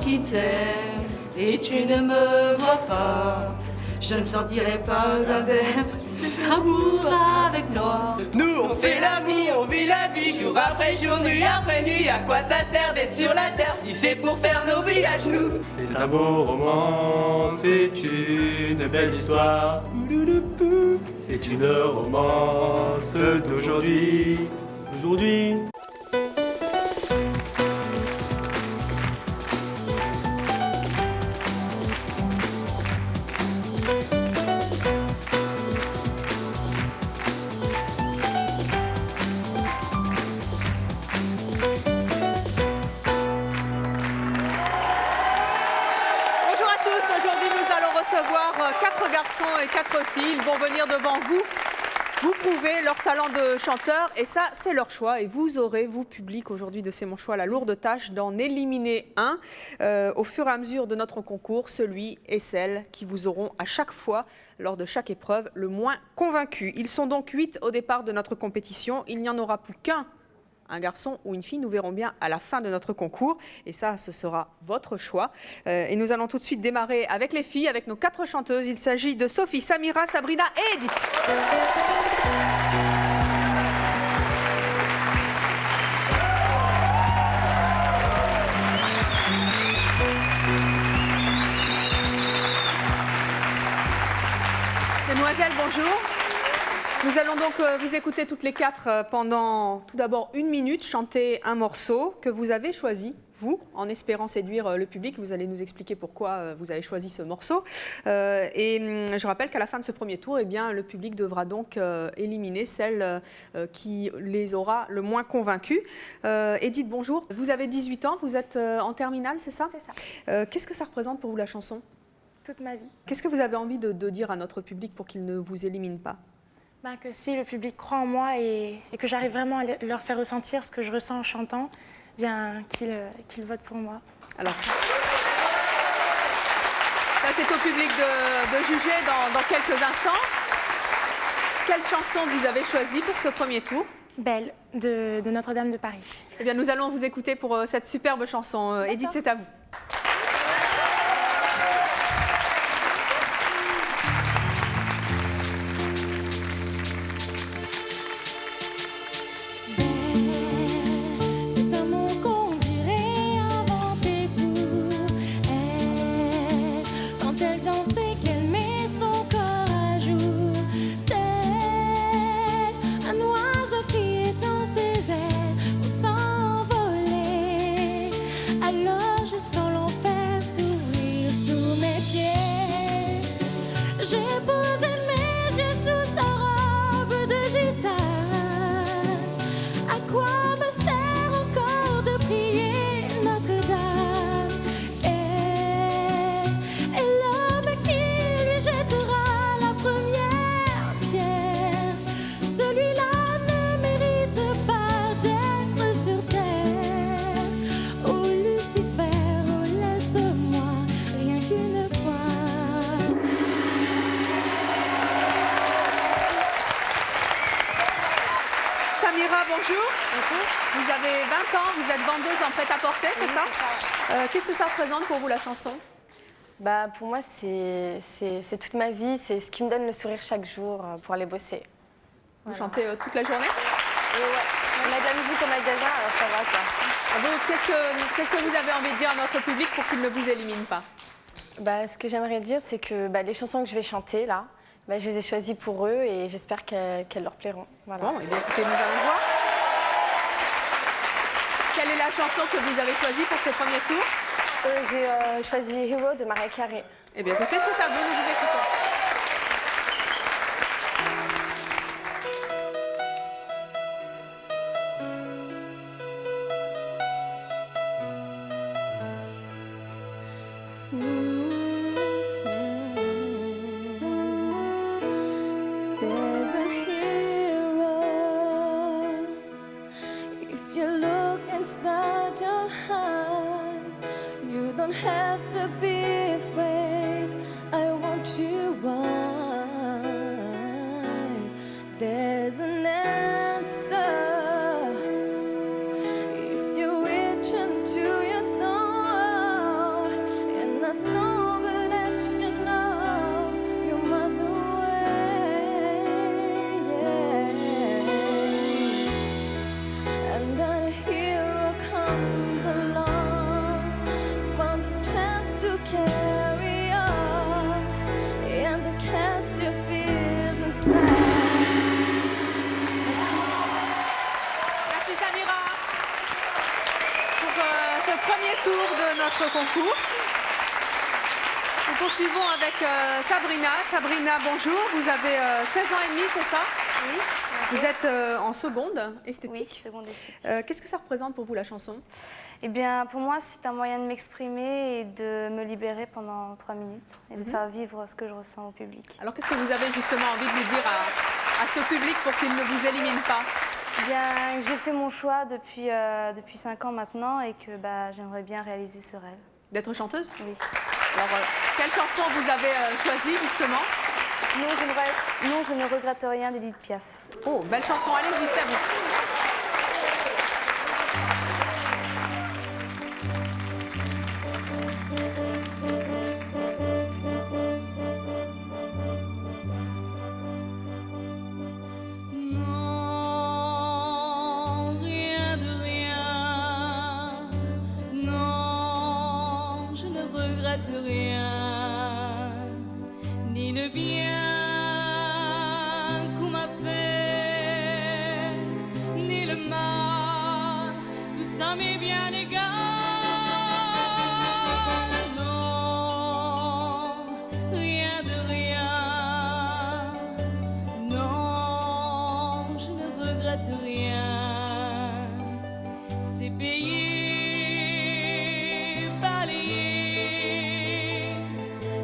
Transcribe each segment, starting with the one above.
qui t'aime et tu ne me vois pas. Je ne sentirai pas un verre d'amour avec toi. Nous on fait l'amour, on vit la vie, jour après jour, nuit après nuit. À quoi ça sert d'être sur la terre si c'est pour faire nos vies à genoux? C'est un beau roman, c'est une belle histoire. C'est une romance d'aujourd'hui. Aujourd'hui. Recevoir 4 garçons et 4 filles. Ils vont venir devant vous. Vous prouvez leur talent de chanteur et ça, c'est leur choix. Et vous aurez, vous, public, aujourd'hui de C'est mon choix, la lourde tâche d'en éliminer un au fur et à mesure de notre concours, celui et celle qui vous auront à chaque fois, lors de chaque épreuve, le moins convaincu. Ils sont donc 8 au départ de notre compétition. Il n'y en aura plus qu'un. Un garçon ou une fille, nous verrons bien à la fin de notre concours. Et ça, ce sera votre choix. Et nous allons tout de suite démarrer avec les filles, avec nos 4 chanteuses. Il s'agit de Sophie, Samira, Sabrina et Edith. Mesdemoiselles, bonjour. Nous allons donc vous écouter toutes les 4 pendant tout d'abord 1 minute, chanter un morceau que vous avez choisi, vous, en espérant séduire le public. Vous allez nous expliquer pourquoi vous avez choisi ce morceau. Je rappelle qu'à la fin de ce premier tour, eh bien, le public devra donc éliminer celle qui les aura le moins convaincus. Edith, bonjour. Vous avez 18 ans, vous êtes en terminale, c'est ça? C'est ça. Qu'est-ce que ça représente pour vous la chanson? Toute ma vie. Qu'est-ce que vous avez envie de dire à notre public pour qu'il ne vous élimine pas? Que si le public croit en moi et que j'arrive vraiment à leur faire ressentir ce que je ressens en chantant, bien qu'ils votent pour moi. Alors, ça c'est au public de juger dans quelques instants. Quelle chanson vous avez choisie pour ce premier tour? Belle, de Notre-Dame de Paris. Eh bien, nous allons vous écouter pour cette superbe chanson. Edith, c'est à vous. J'ai posé mes yeux sous sa robe de gitane. À quoi me sert encore de prier Notre-Dame? Et l'homme qui lui jettera la première pierre, celui-là ne mérite pas d'être sur terre. Oh Lucifer, oh laisse-moi rien qu'une fois. Samira, bonjour. Bonjour. Vous avez 20 ans, vous êtes vendeuse en prêt-à-porter, c'est ça? Qu'est-ce que ça représente pour vous la chanson? Pour moi, c'est toute ma vie, c'est ce qui me donne le sourire chaque jour pour aller bosser. Vous chantez toute la journée? Ouais. On a de la musique au magasin, alors ça va quoi. Qu'est-ce que vous avez envie de dire à notre public pour qu'il ne vous élimine pas? Ce que j'aimerais dire, c'est que les chansons que je vais chanter là, je les ai choisies pour eux et j'espère qu'elles leur plairont. Voilà. Bon, et bien écoutez, nous allons voir. Quelle est la chanson que vous avez choisie pour ce premier tour? J'ai choisi Hero de Mariah Carey. Eh bien écoutez, c'est à vous, nous vous écoutons. There's a hero. If you look inside your heart, you don't have to be afraid. I want you right. There's an answer. If you reach into your soul, tour de notre concours. Nous poursuivons avec Sabrina. Sabrina, bonjour. Vous avez 16 ans et demi, c'est ça? Oui. Vous êtes en seconde esthétique. Oui, seconde esthétique. Qu'est-ce que ça représente pour vous, la chanson? Eh bien, pour moi, c'est un moyen de m'exprimer et de me libérer pendant 3 minutes et de faire vivre ce que je ressens au public. Alors, qu'est-ce que vous avez justement envie de nous dire à ce public pour qu'il ne vous élimine pas? Eh bien, j'ai fait mon choix depuis 5 ans maintenant et que j'aimerais bien réaliser ce rêve. D'être chanteuse? Oui. Alors, quelle chanson vous avez choisie, justement? Non, je ne regrette rien d'Edith Piaf. Oh, belle chanson, allez-y, c'est à vous. Non, rien de rien. Non, je ne regrette rien. Ni le bien qu'on m'a fait, ni le mal, tout ça m'est bien égal. Non, rien de rien. Non, je ne regrette rien. C'est payé, balayé,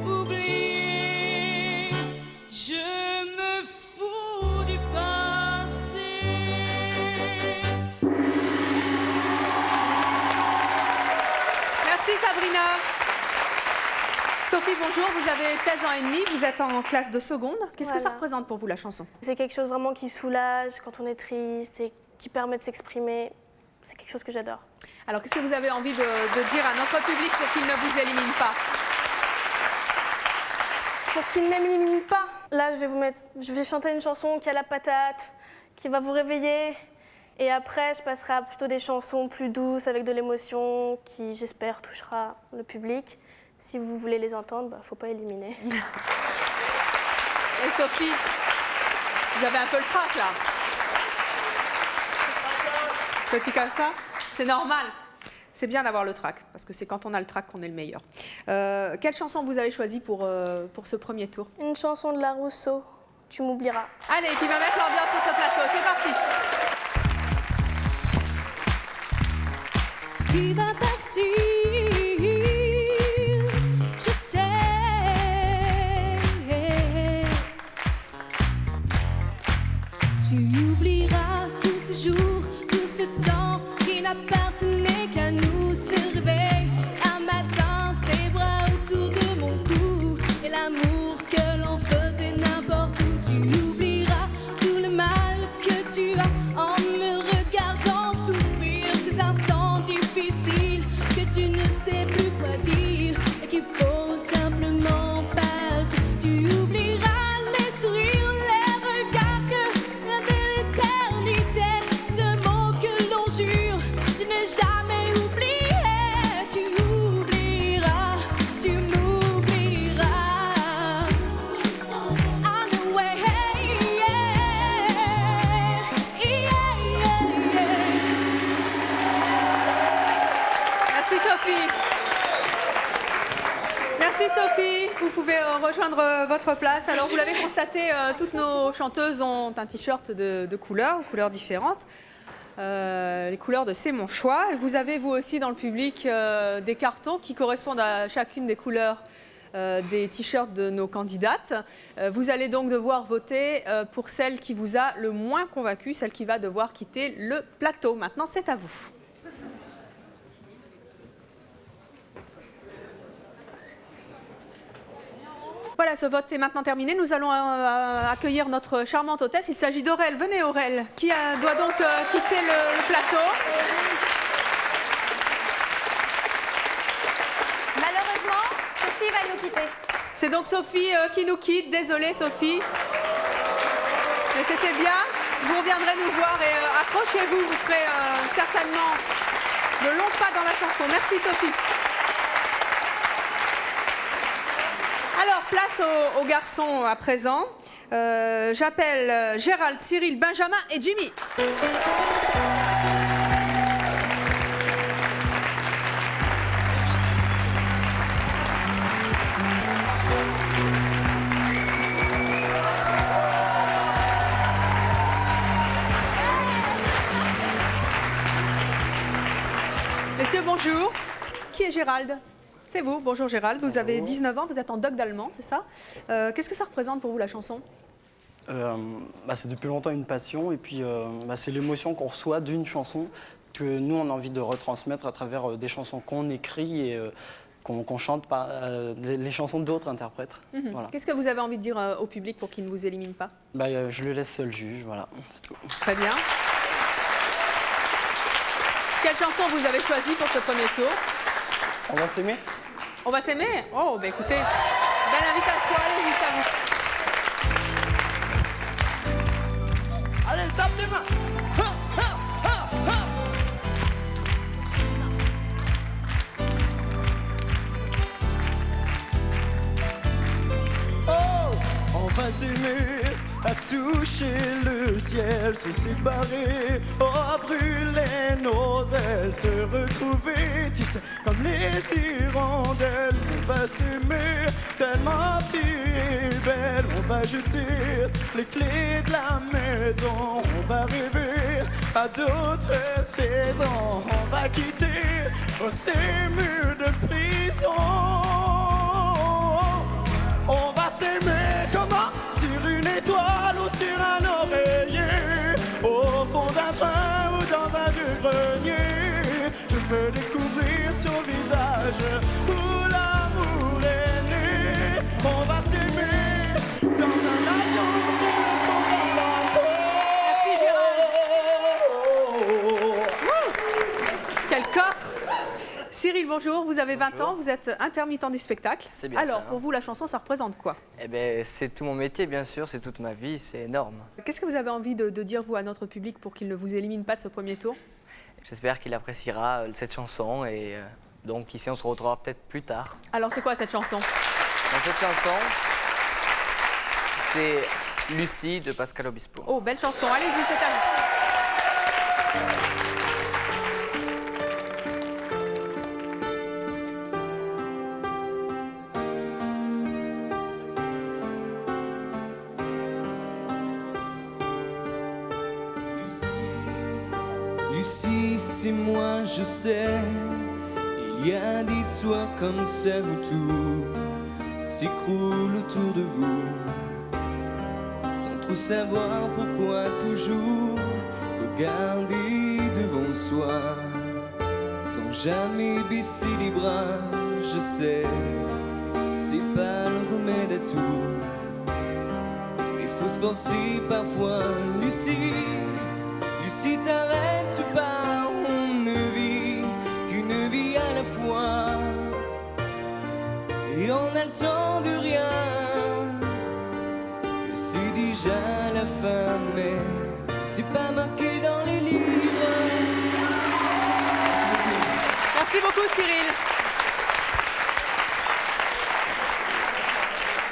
oublié. Je me fous du passé. Merci, Sabrina. Sophie, bonjour. Vous avez 16 ans et demi. Vous êtes en classe de seconde. Qu'est-ce que ça Voilà. représente pour vous, la chanson? C'est quelque chose vraiment qui soulage quand on est triste et qui permet de s'exprimer. C'est quelque chose que j'adore. Alors, qu'est-ce que vous avez envie de dire à notre public pour qu'il ne vous élimine pas? Pour qu'il ne m'élimine pas, là je vais chanter une chanson qui a la patate, qui va vous réveiller. Et après, je passerai à plutôt des chansons plus douces, avec de l'émotion, qui j'espère touchera le public. Si vous voulez les entendre, faut pas éliminer. Et Sophie, vous avez un peu le trac, là. Petit comme ça, c'est normal. C'est bien d'avoir le trac, parce que c'est quand on a le trac qu'on est le meilleur. Quelle chanson vous avez choisie pour ce premier tour? Une chanson de La Rousseau, Tu m'oublieras. Allez, qui va mettre l'ambiance sur ce plateau. C'est parti. Tu vas partir, je sais. Tu oublieras tous ces jours, tout ce temps qui n'appartenait qu'à nous. Se réveille un matin, tes bras autour de mon cou, et l'amour que l'on faisait n'importe où. Tu oublieras tout le mal que tu as en me regardant souffrir ces instants difficiles que tu ne sais plus quoi dire et qu'il faut simplement partir. Tu oublieras les sourires, les regards que de l'éternité, ce mot que l'on jure de ne jamais oublier. Tu oublieras, tu m'oublieras. I know way, Merci Sophie. Merci Sophie. Vous pouvez rejoindre votre place. Alors vous l'avez constaté, toutes nos chanteuses ont un t-shirt de couleurs différentes. Les couleurs de C'est mon choix. Et vous avez vous aussi dans le public des cartons qui correspondent à chacune des couleurs des t-shirts de nos candidates. Vous allez donc devoir voter pour celle qui vous a le moins convaincu, celle qui va devoir quitter le plateau. Maintenant, c'est à vous. Voilà, ce vote est maintenant terminé. Nous allons accueillir notre charmante hôtesse. Il s'agit d'Aurel. Venez Aurel, qui doit donc quitter le plateau. Malheureusement, Sophie va nous quitter. C'est donc Sophie qui nous quitte. Désolée Sophie. Mais c'était bien. Vous reviendrez nous voir et accrochez-vous. Vous ferez certainement de longs pas dans la chanson. Merci Sophie. Alors, place aux garçons à présent. J'appelle Gérald, Cyril, Benjamin et Jimmy. Messieurs, bonjour. Qui est Gérald? C'est vous. Bonjour Gérald. Vous avez 19 ans, vous êtes en doc d'allemand, c'est ça? Qu'est-ce que ça représente pour vous la chanson? C'est depuis longtemps une passion et puis c'est l'émotion qu'on reçoit d'une chanson que nous on a envie de retransmettre à travers des chansons qu'on écrit et qu'on chante par les chansons d'autres interprètes. Voilà. Qu'est-ce que vous avez envie de dire au public pour qu'il ne vous élimine pas? Je le laisse seul juge, voilà, c'est tout. Très bien. Quelle chanson vous avez choisie pour ce premier tour? On va s'aimer? On va s'aimer? Oh, écoutez, belle invitation, allez, juste à vous. Allez, tape des mains. On va s'aimer, à toucher le ciel, se séparer, oh brûler nos ailes, se retrouver, tu sais, comme les hirondelles. On va s'aimer, tellement tu es belle. On va jeter les clés de la maison, on va rêver à d'autres saisons. On va quitter ces murs de prison. On va s'aimer comment? Sur une étoile ou sur un oreiller, au fond d'un train ou dans un vieux grenier. Je veux découvrir ton visage où l'amour est né. On va s'aimer dans un avion sur le pont d'un bateau. Merci Gérald. Quel coffre! Cyril, bonjour, vous avez 20 ans, vous êtes intermittent du spectacle. C'est bien Alors, ça. pour vous, la chanson, ça représente quoi? Eh bien, c'est tout mon métier, bien sûr, c'est toute ma vie, c'est énorme. Qu'est-ce que vous avez envie de dire, vous, à notre public pour qu'il ne vous élimine pas de ce premier tour? J'espère qu'il appréciera cette chanson et donc ici, on se retrouvera peut-être plus tard. Alors, c'est quoi cette chanson? Dans cette chanson, c'est Lucie de Pascal Obispo. Oh, belle chanson, allez-y, c'est à vous. Lucie, c'est moi, je sais. Il y a des soirs comme ça où tout s'écroule autour de vous, sans trop savoir pourquoi toujours regarder devant soi, sans jamais baisser les bras. Je sais, c'est pas le remède à tout, mais faut se forcer parfois. Lucie, Lucie, t'arrêtes pas, on ne vit qu'une vie à la fois. Et on a le temps de rien, que c'est déjà la fin, mais c'est pas marqué dans les livres. Merci beaucoup, Cyril.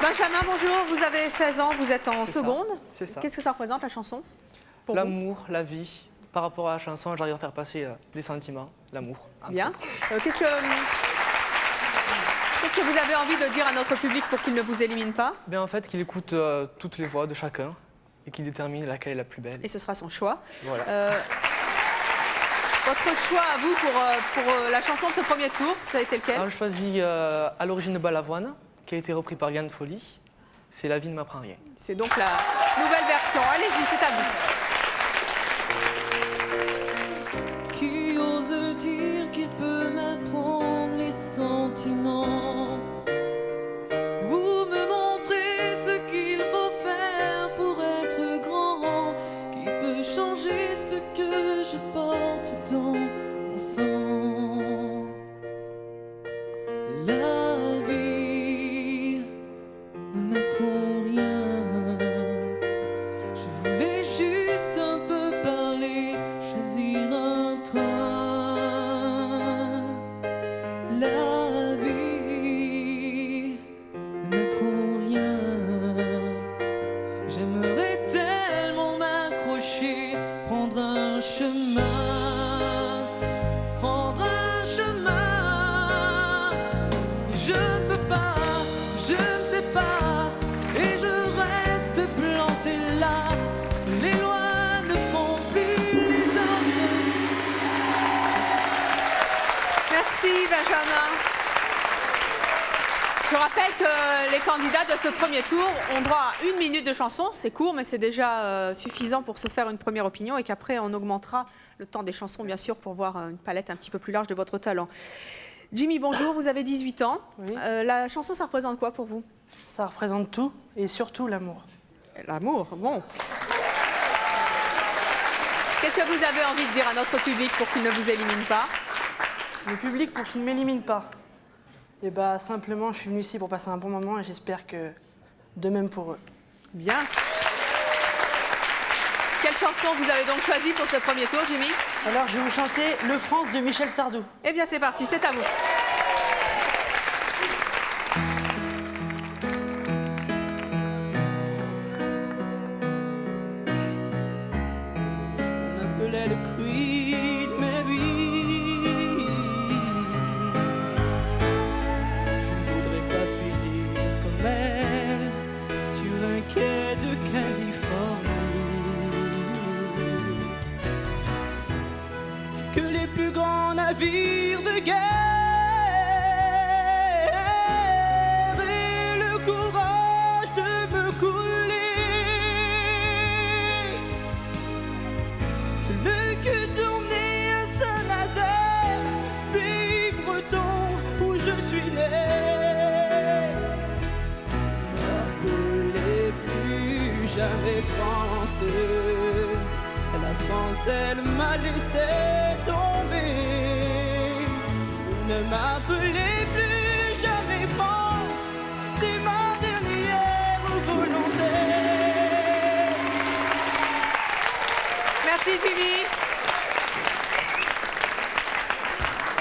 Benjamin, bonjour, vous avez 16 ans, vous êtes en seconde. C'est ça. Qu'est-ce que ça représente, la chanson? L'amour, la vie. Par rapport à la chanson, j'arrive à faire passer des sentiments, l'amour. Bien. Qu'est-ce que vous avez envie de dire à notre public pour qu'il ne vous élimine pas? Bien, en fait, qu'il écoute toutes les voix de chacun et qu'il détermine laquelle est la plus belle. Et ce sera son choix. Voilà. Votre choix à vous pour la chanson de ce premier tour, ça a été lequel? Alors, je choisis à l'origine de Balavoine, qui a été repris par Yann Folly. C'est La vie ne m'apprend rien. C'est donc la nouvelle version. Allez-y, c'est à vous. Qui ose dire qu'il peut m'apprendre les sentiments, ou me montrer ce qu'il faut faire pour être grand, qui peut changer ce que je porte dans mon sang. La vie ne m'apprend rien. Je voulais juste un peu parler, choisir un train. La vie ne m'apprend rien. J'aimerais tellement m'accrocher, prendre un chemin, prendre un chemin. Mais je ne peux pas, je ne sais pas, et je reste planté là. Les lois ne font plus les hommes. Benjamin. Je rappelle que les candidats de ce premier tour ont droit à 1 minute de chanson. C'est court, mais c'est déjà suffisant pour se faire une première opinion et qu'après, on augmentera le temps des chansons, bien sûr, pour voir une palette un petit peu plus large de votre talent. Jimmy, bonjour, vous avez 18 ans. Oui. La chanson, ça représente quoi pour vous? Ça représente tout et surtout l'amour. L'amour, bon. Qu'est-ce que vous avez envie de dire à notre public pour qu'il ne vous élimine pas? Le public, pour qu'il ne m'élimine pas. Et bah simplement, je suis venu ici pour passer un bon moment et j'espère que de même pour eux. Bien. Quelle chanson vous avez donc choisie pour ce premier tour, Jimmy? Alors, je vais vous chanter Le France de Michel Sardou. Eh bien, c'est parti, c'est à vous. On appelait le Queen Mary. Je ne voudrais pas finir comme elle sur un quai de Californie. Que les plus grands navires de guerre aient le courage de me couler. Le cul tourné à Saint-Nazaire, pays breton où je suis né. N'appelez plus jamais France. La France, elle m'a laissé tomber. Ne m'appelez plus jamais France, c'est ma dernière volonté. Merci, Jimmy.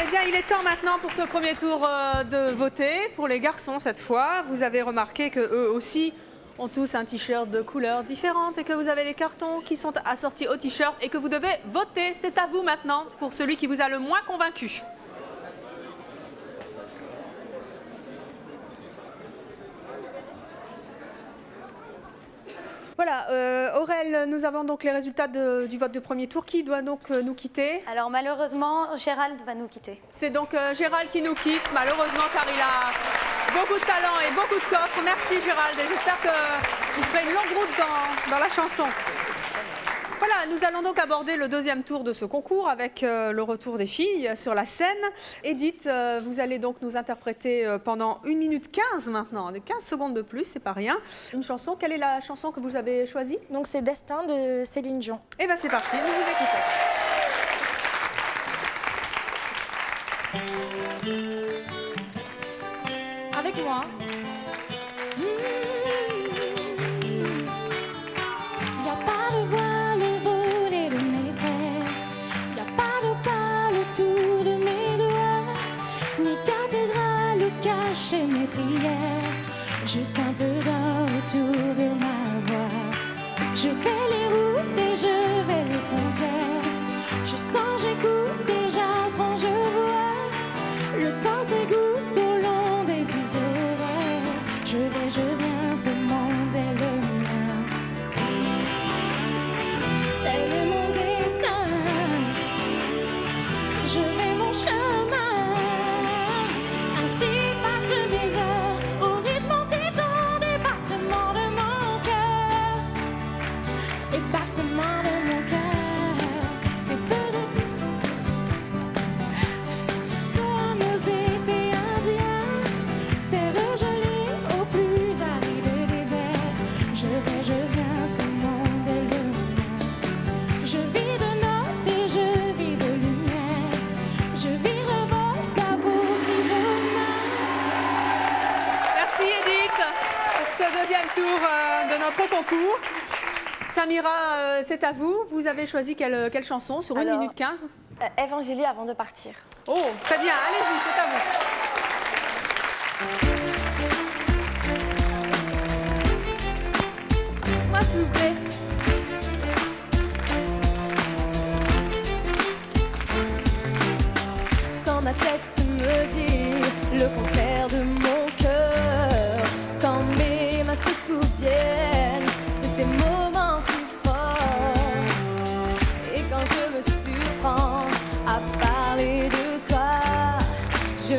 Eh bien, il est temps maintenant pour ce premier tour de voter. Pour les garçons, cette fois, vous avez remarqué qu'eux aussi ont tous un t-shirt de couleurs différentes et que vous avez les cartons qui sont assortis au t-shirt et que vous devez voter. C'est à vous maintenant pour celui qui vous a le moins convaincu. Voilà, Aurel, nous avons donc les résultats du vote de premier tour. Qui doit donc nous quitter? Alors malheureusement, Gérald va nous quitter. C'est donc Gérald qui nous quitte, malheureusement, car il a beaucoup de talent et beaucoup de coffres. Merci Gérald, et j'espère que vous ferez une longue route dans la chanson. Voilà, nous allons donc aborder le deuxième tour de ce concours avec le retour des filles sur la scène. Edith, vous allez donc nous interpréter pendant 1 minute 15 maintenant, 15 secondes de plus, c'est pas rien. Une chanson, quelle est la chanson que vous avez choisie? Donc c'est Destin de Céline Dion. Eh bien c'est parti, nous vous écoutons. Avec moi. Y a pas de voile volé de mes rêves, y a pas de pâle autour de mes doigts, ni cathédrale où cacher mes prières, juste un peu d'or autour de ma voix. Je fais les routes et je vais les frontières, je sens, j'écoute et j'apprends, je vois, le temps s'égoutte au long des fuseaux horaires, je vais, je viens, ce monde est le mien. Tel est mon destin, je vais mon chemin, ainsi passent mes heures au rythme entêtant des battements de mon cœur, les battements de mon cœur, des feux de comme aux étés indiens, terre gelée au plus aride désert, je vais, je viens, ce monde est le mien. Je vis de notes et je vis de lumière, je vis revolte à vos Merci Edith pour ce deuxième tour de notre concours. Samira, c'est à vous. Vous avez choisi quelle chanson sur 1 minute 15? Évangélie avant de partir. Oh, très bien, allez-y, c'est à vous. Moi s'il vous plaît. Quand ma tête me dit le contraire de mon cœur, quand mes mains se souviennent de ces moments plus forts, et quand je me surprends à parler de toi, je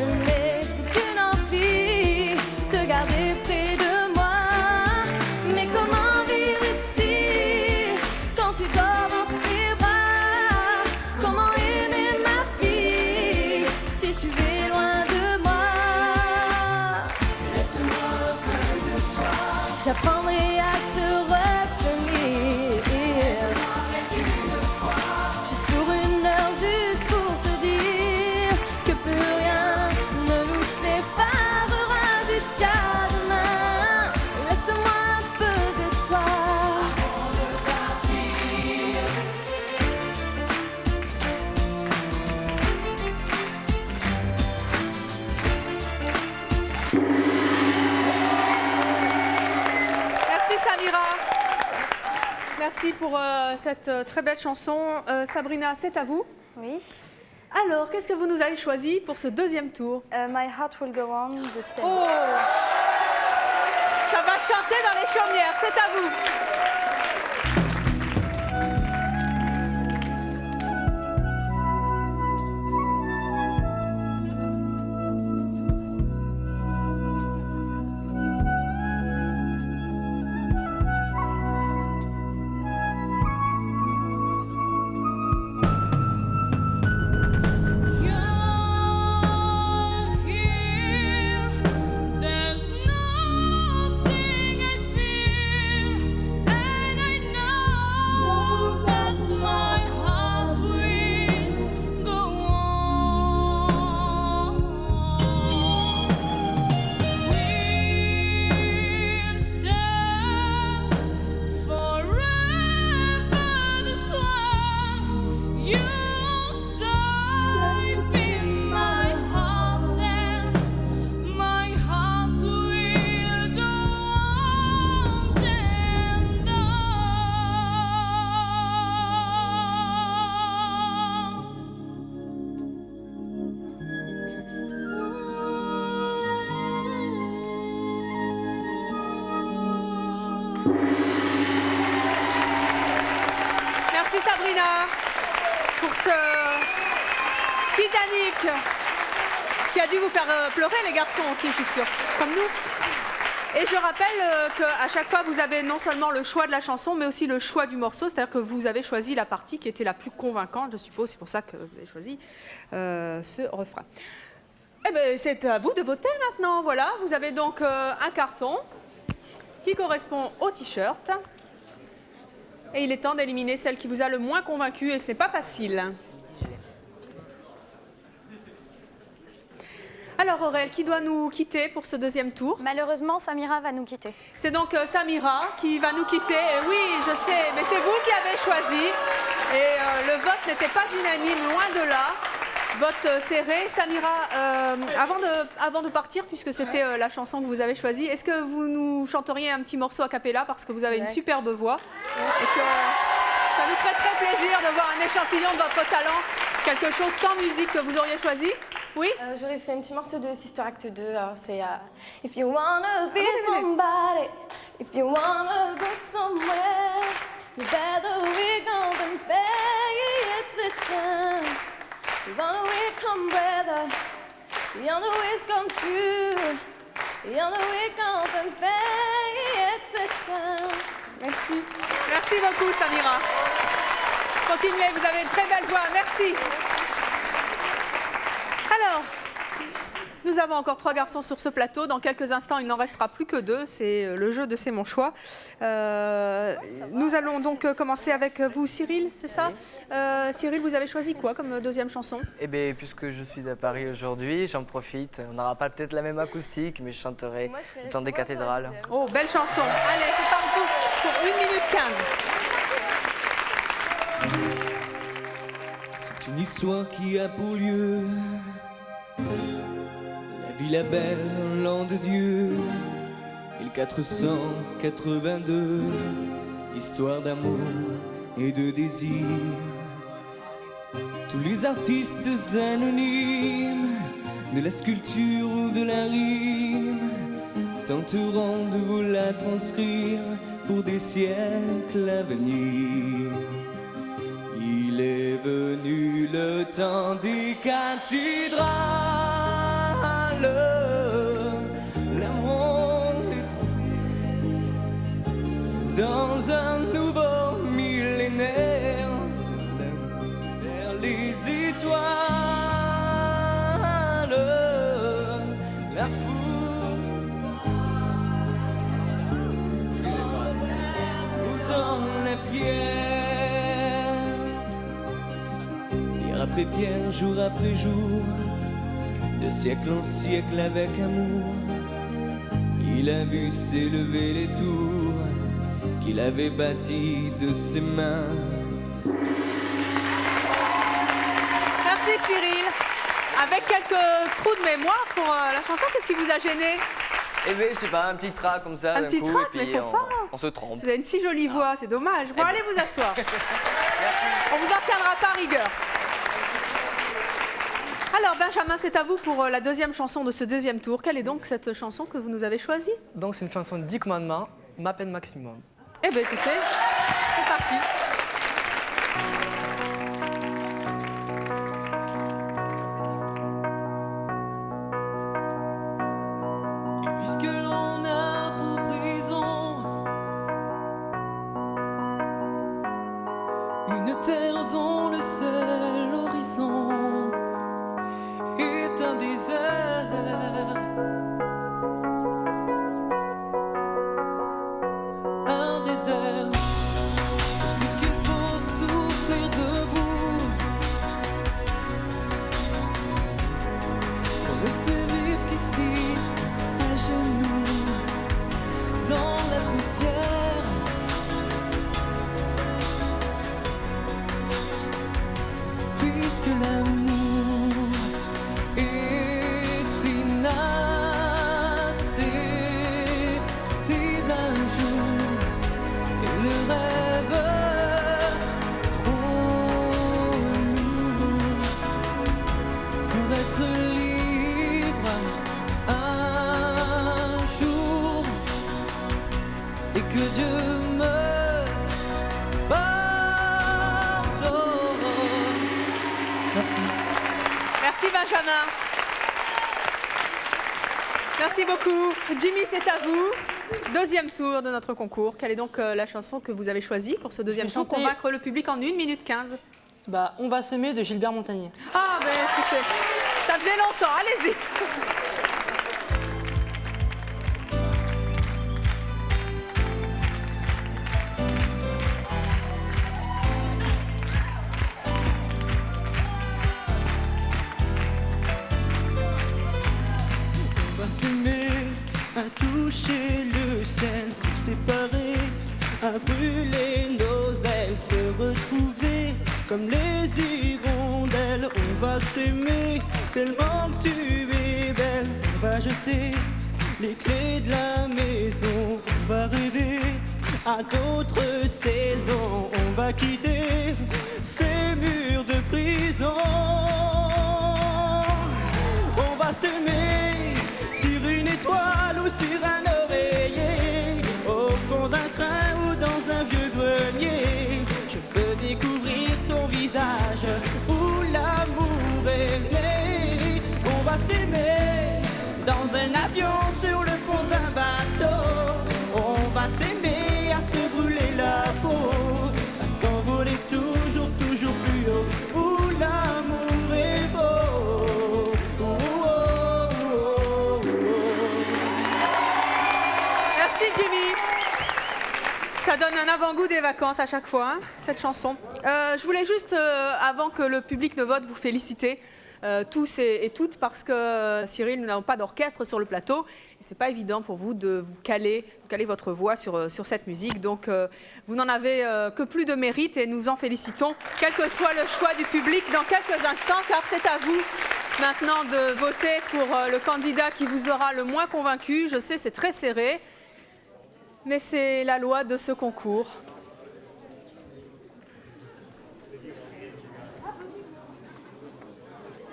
pour cette très belle chanson. Sabrina, c'est à vous. Oui. Alors, qu'est-ce que vous nous avez choisi pour ce deuxième tour? My Heart Will Go On de Titanic. Oh, ça va chanter dans les chaumières, c'est à vous. There's nothing I feel, and I know that my heart will go on. We'll stand forever this way. You'll say, feel my heart dance. My heart will go on and Merci Sabrina pour ce Titanic qui a dû vous faire pleurer les garçons aussi, je suis sûre, comme nous. Et je rappelle qu'à chaque fois, vous avez non seulement le choix de la chanson, mais aussi le choix du morceau, c'est-à-dire que vous avez choisi la partie qui était la plus convaincante, je suppose, c'est pour ça que vous avez choisi ce refrain. Eh bien, c'est à vous de voter maintenant, voilà. Vous avez donc un carton qui correspond au t-shirt. Et il est temps d'éliminer celle qui vous a le moins convaincu, et ce n'est pas facile. Alors Aurèle, qui doit nous quitter pour ce deuxième tour? Malheureusement, Samira va nous quitter. C'est donc Samira qui va nous quitter. Et oui, je sais, mais c'est vous qui avez choisi. Et le vote n'était pas unanime, loin de là. Vote serré. Samira, avant de partir, puisque c'était la chanson que vous avez choisie, est-ce que vous nous chanteriez un petit morceau a cappella, parce que vous avez une superbe voix et que ça nous ferait très plaisir de voir un échantillon de votre talent, quelque chose sans musique que vous auriez choisi? Oui. J'aurais fait un petit morceau de Sister Act 2, c'est If you wanna be somebody, if you wanna go somewhere, you better wake up and pay attention. You wanna wake up weather, the other ways come true, the other wake up and pay attention. Merci. Merci beaucoup Samira. Continuez, vous avez une très belle voix, merci. Alors, nous avons encore 3 garçons sur ce plateau. Dans quelques instants, il n'en restera plus que 2. C'est le jeu de C'est mon choix. Nous allons donc commencer avec vous, Cyril, c'est ça? Cyril, vous avez choisi quoi comme deuxième chanson? Eh bien, puisque je suis à Paris aujourd'hui, j'en profite. On n'aura pas peut-être la même acoustique, mais je chanterai le temps des cathédrales. Oh, belle chanson. Allez, c'est parti pour 1 minute 15. C'est une histoire qui a pour lieu la ville belle dans l'an de Dieu, 1482, histoire d'amour et de désir. Tous les artistes anonymes de la sculpture ou de la rime tenteront de vous la transcrire pour des siècles à venir. Il est venu le temps des cathédrales, l'amour est dans un nouveau millénaire, vers les étoiles, la foule, dans la pierre, pierre après pierre, jour après jour, de siècle en siècle avec amour, il a vu s'élever les tours qu'il avait bâties de ses mains. Merci Cyril. Avec quelques trous de mémoire pour la chanson, qu'est-ce qui vous a gêné? Eh bien, je sais pas, un petit trac comme ça. Un petit coup, trac, et mais puis faut pas. On se trompe. Vous avez une si jolie voix, c'est dommage. Bon, allez vous asseoir. On vous en tiendra pas rigueur. Alors Benjamin, c'est à vous pour la deuxième chanson de ce deuxième tour. Quelle est donc cette chanson que vous nous avez choisie? Donc c'est une chanson de 10 commandements, Ma peine maximum. Eh bien écoutez, c'est parti. Puisque l'on a pour prison une terre dont le seul horizon est un désert, un désert, puisqu'il faut souffrir debout, qu'on ne se vive qu'ici à genoux dans la poussière, puisque l'amour est inaccessible un jour et le rêve trop lourd pour être libre un jour et que Dieu me pardonne. Merci. Merci Benjamin. Merci beaucoup. Jimmy, c'est à vous. Deuxième tour de notre concours. Quelle est donc la chanson que vous avez choisie pour ce deuxième tour? chanter- Convaincre le public en 1 minute 15. Bah, On va s'aimer de Gilbert Montagnier. Ah, ben écoutez, ça faisait longtemps. Allez-y. On va s'aimer, à toucher le ciel, se séparer, à brûler nos ailes, se retrouver comme les hirondelles. On va s'aimer tellement que tu es belle. On va jeter les clés de la maison. On va rêver à d'autres saisons. On va quitter ces murs de prison. On va s'aimer sur une étoile ou sur un oreiller, au fond d'un train ou dans un vieux grenier. Je veux découvrir ton visage où l'amour est né. On va s'aimer dans un avion sur le pont d'un bateau. On va s'aimer à se brûler la peau, à s'envoler toujours, toujours plus haut, où l'amour est beau. Merci Jimmy. Ça donne un avant-goût des vacances à chaque fois, hein, cette chanson. Je voulais juste, avant que le public ne vote, vous féliciter tous et toutes parce que Cyril, nous n'avons pas d'orchestre sur le plateau et c'est pas évident pour vous de vous caler votre voix sur cette musique. Donc vous n'en avez que plus de mérite et nous en félicitons, quel que soit le choix du public dans quelques instants, car c'est à vous maintenant de voter pour le candidat qui vous aura le moins convaincu. Je sais, c'est très serré, mais c'est la loi de ce concours.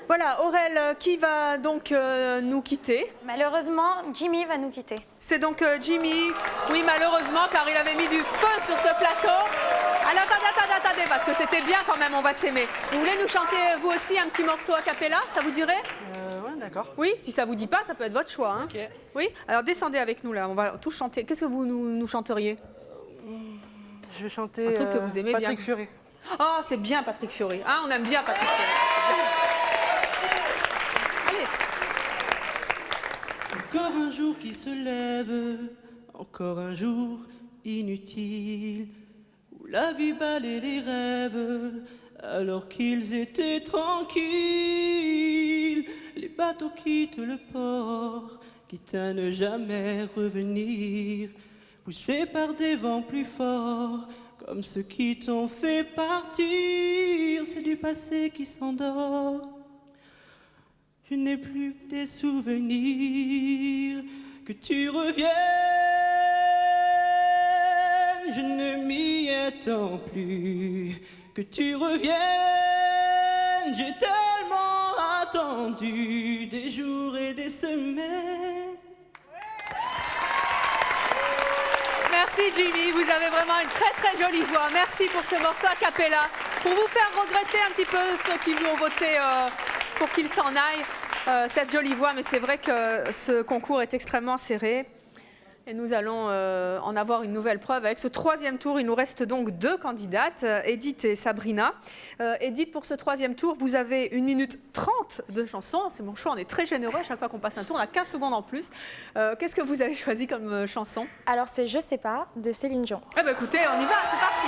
Voilà, Aurel, qui va donc nous quitter? Malheureusement, Jimmy va nous quitter. C'est donc Jimmy, oui malheureusement, car il avait mis du feu sur ce plateau. Alors attendez, parce que c'était bien quand même, On va s'aimer. Vous voulez nous chanter vous aussi un petit morceau a cappella, ça vous dirait? Ouais, d'accord. Oui, si ça vous dit pas, ça peut être votre choix. Hein. Ok. Oui, alors descendez avec nous là, on va tous chanter. Qu'est-ce que vous nous chanteriez? Je vais chanter un truc que vous aimez Patrick bien. Fiori. Oh, c'est bien Patrick Fiori. Ah, on aime bien Patrick Fiori. Allez. Encore un jour qui se lève, encore un jour inutile, où la vie balaie les rêves, alors qu'ils étaient tranquilles. Les bateaux quittent le port, quitte à ne jamais revenir, poussés par des vents plus forts, comme ceux qui t'ont fait partir. C'est du passé qui s'endort. Je n'ai plus que des souvenirs, que tu reviennes. je ne m'y attends plus. Que tu reviennes, j'ai tellement attendu des jours et des semaines. Merci Jimmy, vous avez vraiment une très très jolie voix. Merci pour ce morceau a cappella. Pour vous faire regretter un petit peu ceux qui lui ont voté pour qu'il s'en aille, cette jolie voix, mais c'est vrai que ce concours est extrêmement serré. Et nous allons en avoir une nouvelle preuve avec ce troisième tour. Il nous reste donc 2 candidates, Edith et Sabrina. Edith, pour ce troisième tour, vous avez 1 minute 30 de chansons. C'est mon choix, on est très généreux à chaque fois qu'on passe un tour. On a 15 secondes en plus. Qu'est-ce que vous avez choisi comme chanson? Alors c'est Je sais pas de Céline Dion. Eh bien écoutez, on y va, c'est parti.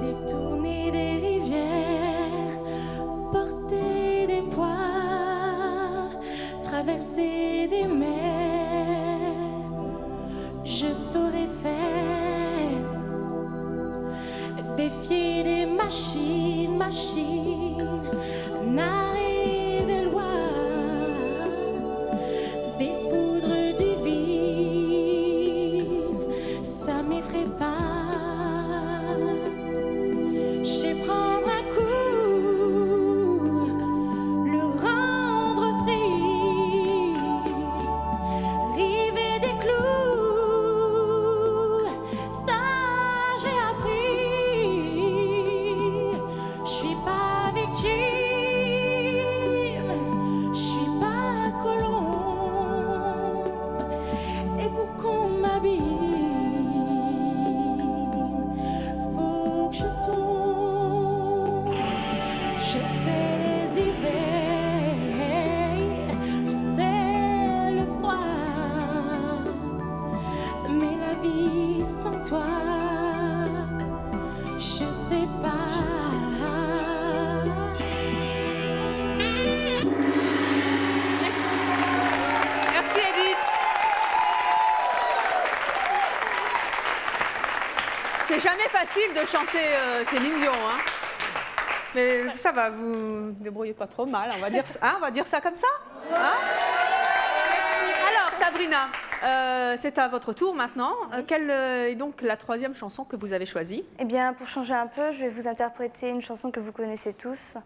Détourner des rivières, porter des poids, traverser des mers, je saurais faire. Défier des machines, narrer des lois, des foudres divines, ça m'effraie pas. Je sais prendre un coup, le rendre aussi, river des clous, ça j'ai appris. Je suis pas victime, je suis pas colombe, et pour qu'on m'abîme, faut que je tombe. Je sais les hivers, je sais le froid, mais la vie sans toi, je sais pas. Merci Edith. C'est jamais facile de chanter Céline Dion, hein. Mais ça va, vous débrouillez pas trop mal, on va dire, on va dire ça comme ça, hein. Alors Sabrina, c'est à votre tour maintenant. Quelle est donc la troisième chanson que vous avez choisie? Eh bien, pour changer un peu, je vais vous interpréter une chanson que vous connaissez tous,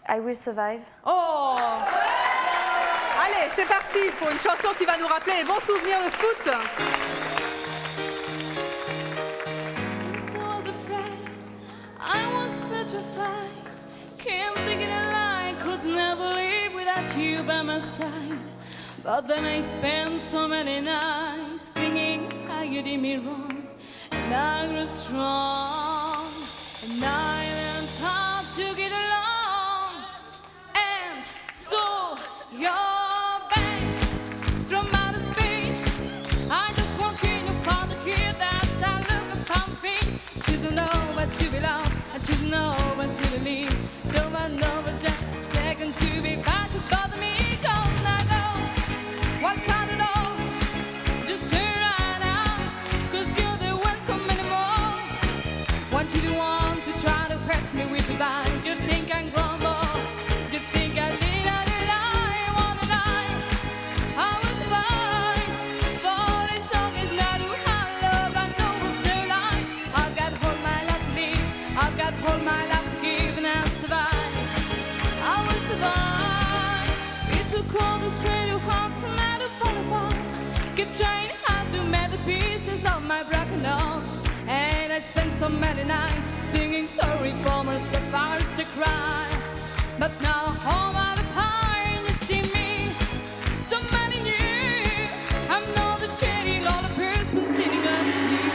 I Will Survive. Oh! Allez, c'est parti pour une chanson qui va nous rappeler les bons souvenirs de foot. First I was afraid, I was petrified. Kept thinking a lie, could never live without you by my side. But then I spent so many nights thinking how you did me wrong, and I grew strong, and I learned how to get along. And so you're back from outer space. I just walk in and found the kid that's I look upon face. Choose to know what to belong, and choose to know what to believe. Don't want no just second to be back to bother me. Don't I go? What kind of all? Just turn right now, 'cause you're the welcome anymore. Want you to want to try to hurt me with the bind. You think I'm grumble? You think I did a lie? Wanna lie? I was fine. For as long as not to have love, I know it's no lie. I've got all my life to live. I've got all my life to give, and I'll survive. I will survive. It took all the strength of heart tonight to fall apart. Keep trying hard to mend the pieces of my broken heart. And I spent so many nights thinking sorry for myself, I used to cry. But now home out of pine, you see me, somebody new. I'm not the cherry, all the person standing up with you.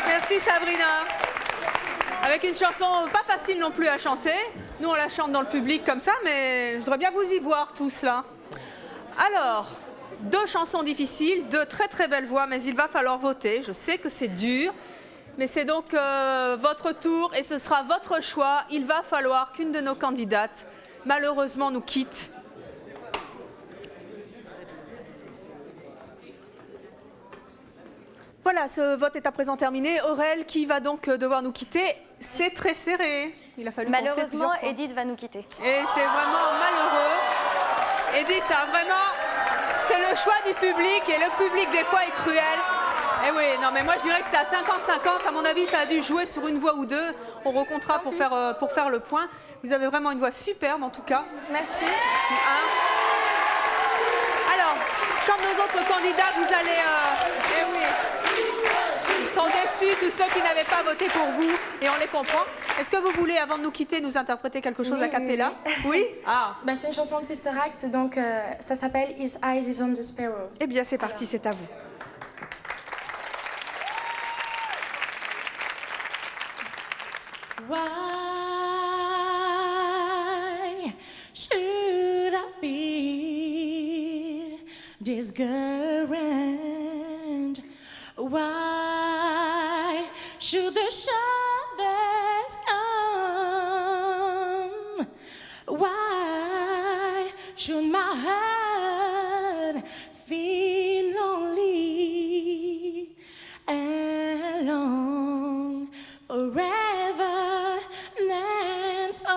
Merci Sabrina. Avec une chanson pas facile non plus à chanter. Nous on la chante dans le public comme ça, mais je voudrais bien vous y voir tous là. Alors, 2 chansons difficiles, 2 très très belles voix, mais il va falloir voter. Je sais que c'est dur, mais c'est donc votre tour et ce sera votre choix. Il va falloir qu'une de nos candidates, malheureusement, nous quitte. Voilà, ce vote est à présent terminé. Aurel, qui va donc devoir nous quitter? C'est très serré. Il a fallu compter Malheureusement, plusieurs fois. Edith va nous quitter. Et c'est vraiment malheureux. Edith, vraiment, c'est le choix du public et le public des fois est cruel. Et oui, non mais moi je dirais que c'est à 50-50. À mon avis, ça a dû jouer sur une voix ou deux. On recomptera pour faire le point. Vous avez vraiment une voix superbe en tout cas. Merci. Alors, comme nos autres candidats, vous allez... Ils sont déçus, tous ceux qui n'avaient pas voté pour vous, et on les comprend. Est-ce que vous voulez, avant de nous quitter, nous interpréter quelque chose a cappella? Oui. Ah. Bah, c'est une chanson de Sister Act, donc ça s'appelle His Eyes is on the Sparrow. Eh bien, c'est parti, c'est à vous. Why should I feel discouraged? Why should the shadows come? Why should my heart feel lonely and long forever and storm?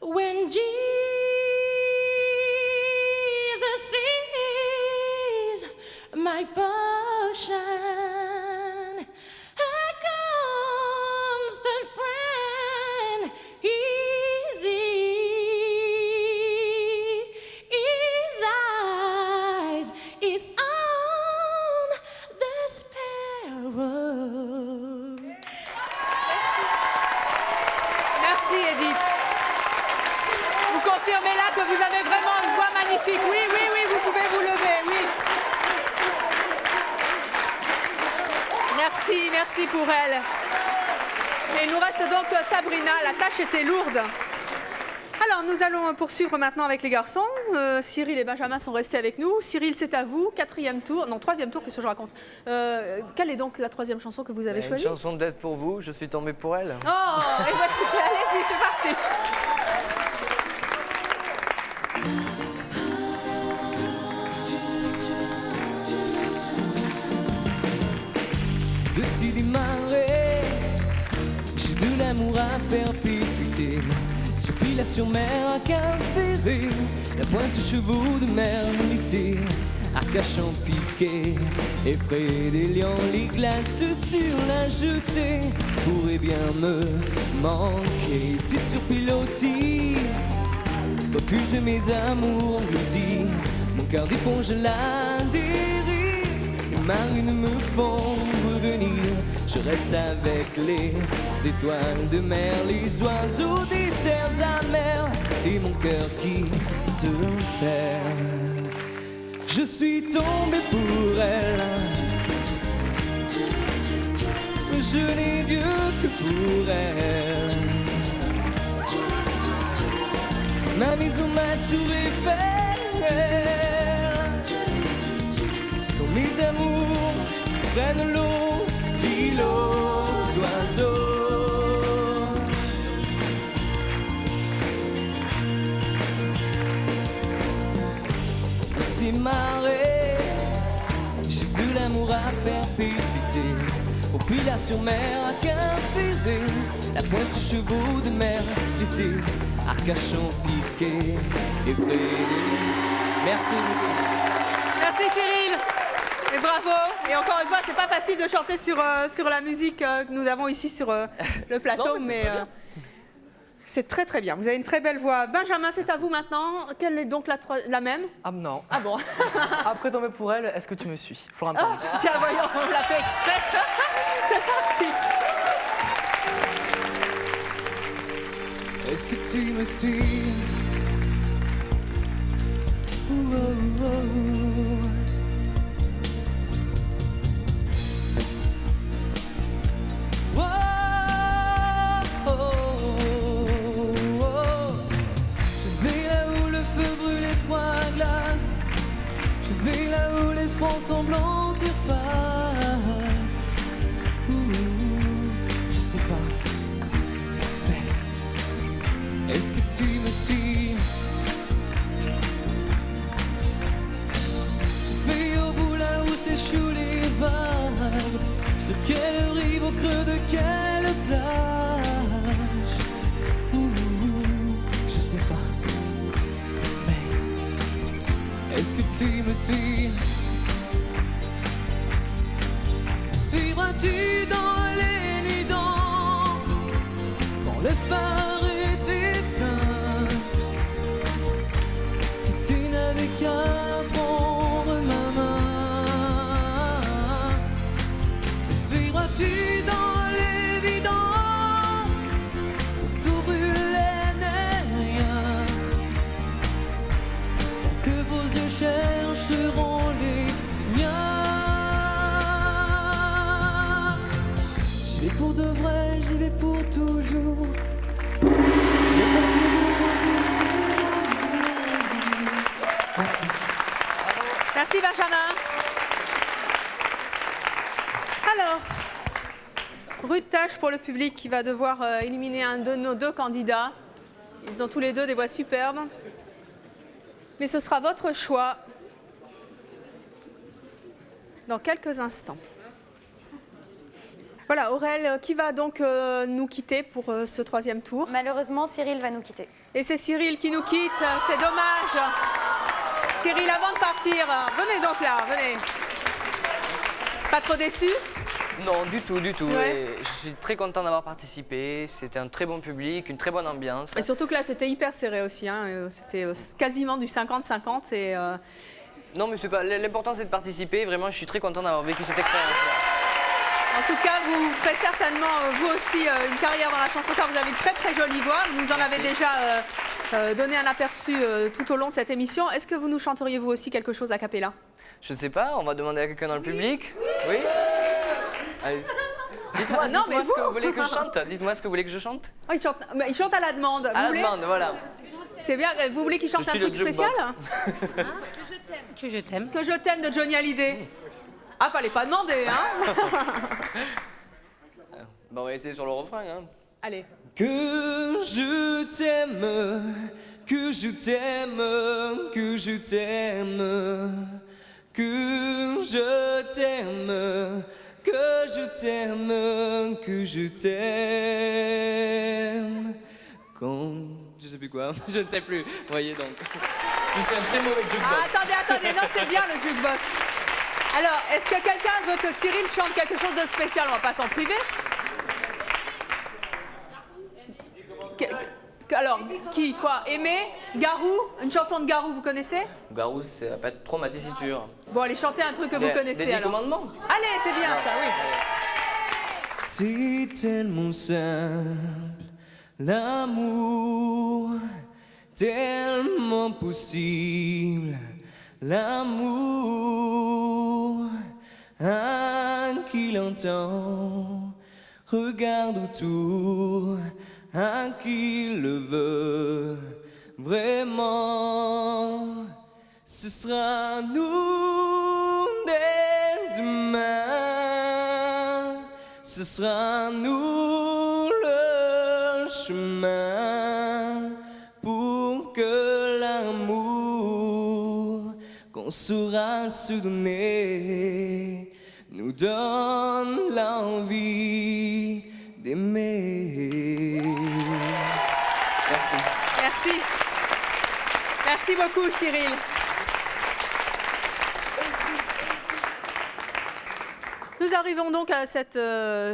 When Jesus is my portion, a constant friend, easy. His eyes is on the sparrow. Merci Edith. Vous confirmez là que vous avez vraiment une voix magnifique. Oui, oui, oui, vous pouvez vous lever, oui. Merci, merci pour elle. Et il nous reste donc Sabrina, la tâche était lourde. Alors, nous allons poursuivre maintenant avec les garçons. Cyril et Benjamin sont restés avec nous. Cyril, c'est à vous. Troisième tour, qu'est-ce que je raconte? Quelle est donc la troisième chanson que vous avez choisie? Une chanson d'être pour vous, je suis tombé pour elle. Oh, et bien, écoutez, allez-y, c'est parti. Dessus des marais, j'ai de l'amour à perpétuité. Sur Pilat sur mer, à Cap-Ferré, la pointe aux chevaux de mer l'été, Arcachon piqué, effrayé des lions, les glaces sur la jetée pourraient bien me manquer. Si sur pilotis, refuge de mes amours engloutis, mon cœur d'éponge la dérive, les marines me font revenir. Je reste avec les étoiles de mer, les oiseaux des terres amères et mon cœur qui se perd. Je suis tombé pour elle, je n'ai Dieu que pour elle. Ma maison, ma tour Eiffel, quand mes amours prennent l'eau, l'île aux oiseaux. Ces marées, j'ai de l'amour à perpétuité. Au Pilat sur mer, à Cap-Ferré, la pointe aux chevaux de mer l'été, Arcachon piqué, effrayé. Merci beaucoup. Merci Cyril. Et bravo. Et encore une fois, c'est pas facile de chanter sur la musique que nous avons ici sur le plateau, Non, mais c'est très très bien. Vous avez une très belle voix. Benjamin, c'est à vous maintenant. Quelle est donc la même? Ah non. Ah bon. Après tomber pour elle, est-ce que tu me suis? Florent Ah, tiens, voyons, on l'a fait exprès. C'est parti. Est-ce que tu me suis? Oh, oh, oh. Oh, oh, oh. Je vais là où le feu brûle et froid glace. Je vais là où les fonds semblants s'effacent. Je sais pas. Est-ce que tu me suis? Je vais au bout là où s'échouent les vagues. Sur quelle rive, au creux de quelle plage? Je sais pas. Mais est-ce que tu me suis? Suivras-tu dans les nuits d'ombre quand le phare est éteint? Si tu n'avais qu'à prendre ma main, suivras-tu dans les vidanges où tout brûlait n'est rien, tant que vos yeux chercheront les miens? J'y vais pour de vrai, j'y vais pour toujours. Merci Benjamin. Alors, rude tâche pour le public qui va devoir éliminer un de nos deux candidats. Ils ont tous les deux des voix superbes. Mais ce sera votre choix dans quelques instants. Voilà, Aurel, qui va donc nous quitter pour ce troisième tour? Malheureusement, Cyril va nous quitter. Et c'est Cyril qui nous quitte, c'est dommage. Cyril, avant de partir, venez donc là, venez. Pas trop déçu? Non, du tout, du tout. C'est vrai? Et je suis très content d'avoir participé. C'était un très bon public, une très bonne ambiance. Et surtout que là, c'était hyper serré aussi. Hein. C'était quasiment du 50-50. Et, Non, mais c'est pas. L'important, c'est de participer. Vraiment, je suis très content d'avoir vécu cette expérience-là. En tout cas, vous ferez certainement, vous aussi, une carrière dans la chanson, car vous avez une très très jolie voix. Vous nous en avez déjà donné un aperçu tout au long de cette émission. Est-ce que vous nous chanteriez vous aussi quelque chose a cappella? Je ne sais pas, on va demander à quelqu'un dans le public. Oui? Allez. Dites-moi ce que vous voulez que je chante. Dites-moi ce que vous voulez que je chante. Oh, il chante à la demande. À la demande, voilà. C'est bien. Vous voulez qu'il chante un truc spécial? Que je t'aime. Que je t'aime de Johnny Hallyday. Ah, fallait pas demander, hein. Bon, on va essayer sur le refrain, hein. Allez. Que je t'aime, que je t'aime, que je t'aime, que je t'aime, que je t'aime, que je t'aime. Quand... Je sais plus quoi, je ne sais plus. Voyez donc. C'est un très mauvais jukebox. Ah, attendez, non, c'est bien le jukebox. Alors, est-ce que quelqu'un veut que Cyril chante quelque chose de spécial? On va pas s'en priver. Alors, qui, quoi? Aimé? Garou? Une chanson de Garou, vous connaissez? Garou, ça va pas être trop ma tessiture. Bon, allez, chantez un truc que vous connaissez des alors. commandements. Allez, c'est bien ça, oui. C'est tellement simple, l'amour, tellement possible, l'amour, à qui l'entend, regarde autour, à qui le veut vraiment, ce sera nous dès demain, ce sera nous le chemin pour que l'amour qu'on saura se donner nous donne l'envie d'aimer. Merci. Merci. Merci beaucoup, Cyril. Nous arrivons donc à cette